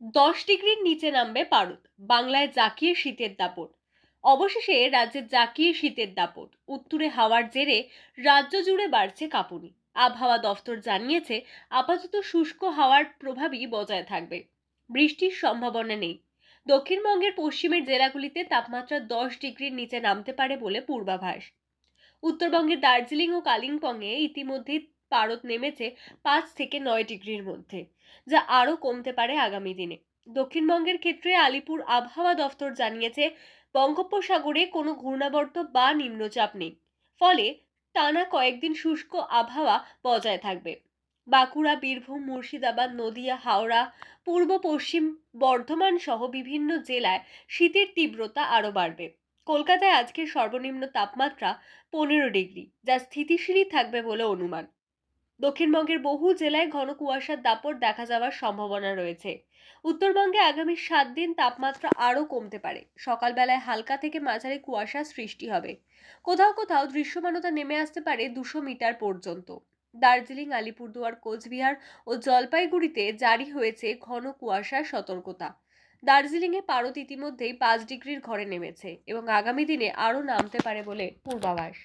10 ডিগ্রির নিচে নামবে পারদ, বাংলায় জাকিয়ে শীতের দাপট। অবশেষে রাজ্যে জাকিয়ে শীতের দাপট। উত্তুরে হাওয়ার জেরে রাজ্য জুড়ে বাড়ছে কাঁপুনি। আবহাওয়া দফতর জানিয়েছে আপাতত শুষ্ক হাওয়ার প্রভাবই বজায় থাকবে, বৃষ্টির সম্ভাবনা নেই। দক্ষিণবঙ্গের পশ্চিমের জেলাগুলিতে তাপমাত্রা 10 ডিগ্রির নিচে নামতে পারে বলে পূর্বাভাস। উত্তরবঙ্গের দার্জিলিং ও কালিম্পংয়ে ইতিমধ্যেই পারদ নেমেছে 5 থেকে 9 ডিগ্রির মধ্যে, যা আরও কমতে পারে আগামী দিনে। দক্ষিণবঙ্গের ক্ষেত্রে আলিপুর আবহাওয়া দফতর জানিয়েছে বঙ্গোপসাগরে কোনো ঘূর্ণাবর্ত বা নিম্নচাপ নেই, ফলে টানা কয়েকদিন শুষ্ক আবহাওয়া বজায় থাকবে। বাঁকুড়া, বীরভূম, মুর্শিদাবাদ, নদিয়া, হাওড়া, পূর্ব পশ্চিম বর্ধমান সহ বিভিন্ন জেলায় শীতের তীব্রতা আরও বাড়বে। কলকাতায় আজকের সর্বনিম্ন তাপমাত্রা 15 ডিগ্রি, যা স্থিতিশীলই থাকবে বলে অনুমান। দক্ষিণবঙ্গের বহু জেলায় ঘন কুয়াশার দাপট দেখা যাওয়ার সম্ভাবনা রয়েছে। উত্তরবঙ্গে আগামী 7 দিন তাপমাত্রা আরও কমতে পারে। সকালবেলায় হালকা থেকে মাঝারি কুয়াশা সৃষ্টি হবে। কোথাও কোথাও দৃশ্যমানতা নেমে আসতে পারে 200 মিটার পর্যন্ত। দার্জিলিং, আলিপুরদুয়ার, কোচবিহার ও জলপাইগুড়িতে জারি হয়েছে ঘন কুয়াশার সতর্কতা। দার্জিলিংয়ে পারদ ইতিমধ্যেই 5 ডিগ্রির ঘরে নেমেছে এবং আগামী দিনে আরও নামতে পারে বলে পূর্বাভাস।